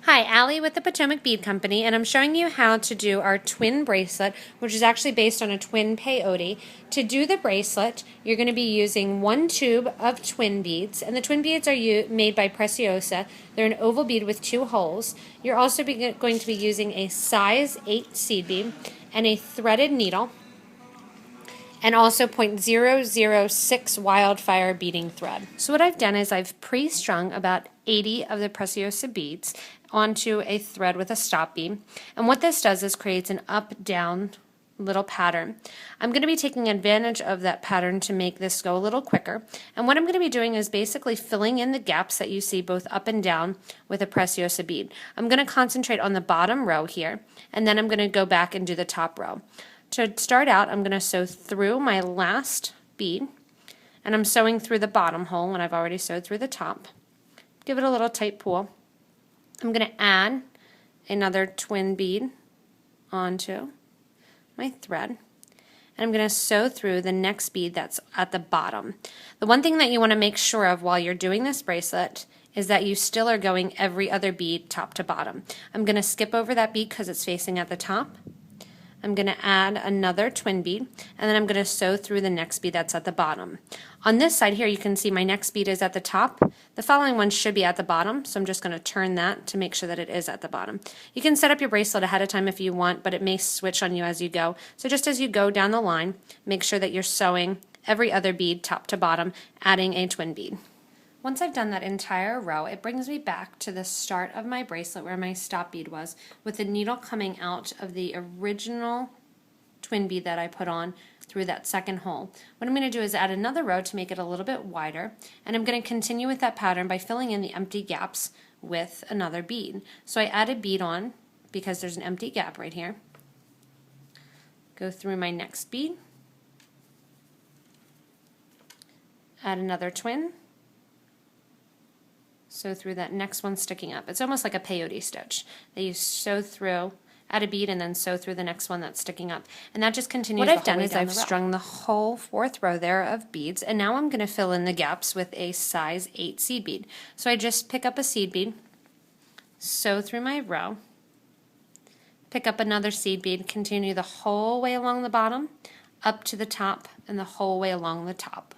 Hi, Allie with the Potomac Bead Company, and I'm showing you how to do our twin bracelet, which is actually based on a twin peyote. To do the bracelet, you're going to be using one tube of twin beads, and the twin beads are made by Preciosa. They're an oval bead with 2 holes. You're also going to be using a size 8 seed bead and a threaded needle, and also 0.006 wildfire beading thread. So what I've done is I've pre-strung about 80 of the Preciosa beads onto a thread with a stop bead, and what this does is creates an up-down little pattern. I'm going to be taking advantage of that pattern to make this go a little quicker, and what I'm going to be doing is basically filling in the gaps that you see both up and down with a Preciosa bead. I'm going to concentrate on the bottom row here, and then I'm going to go back and do the top row. To start out, I'm going to sew through my last bead, and I'm sewing through the bottom hole when I've already sewed through the top. Give it a little tight pull. I'm going to add another twin bead onto my thread, and I'm going to sew through the next bead that's at the bottom. The one thing that you want to make sure of while you're doing this bracelet is that you still are going every other bead top to bottom. I'm going to skip over that bead because it's facing at the top. I'm going to add another twin bead, and then I'm going to sew through the next bead that's at the bottom. On this side here, you can see my next bead is at the top. The following one should be at the bottom, so I'm just going to turn that to make sure that it is at the bottom. You can set up your bracelet ahead of time if you want, but it may switch on you as you go. So just as you go down the line, make sure that you're sewing every other bead top to bottom, adding a twin bead. Once I've done that entire row, it brings me back to the start of my bracelet where my stop bead was, with the needle coming out of the original twin bead that I put on through that second hole. What I'm going to do is add another row to make it a little bit wider, and I'm going to continue with that pattern by filling in the empty gaps with another bead. So I add a bead on because there's an empty gap right here. Go through my next bead, add another twin, sew through that next one sticking up. It's almost like a peyote stitch that you sew through, add a bead, and then sew through the next one that's sticking up. And that just continues. What I've done is I've strung the whole 4th row there of beads, and now I'm going to fill in the gaps with a size 8 seed bead. So I just pick up a seed bead, sew through my row, pick up another seed bead, continue the whole way along the bottom, up to the top, and the whole way along the top.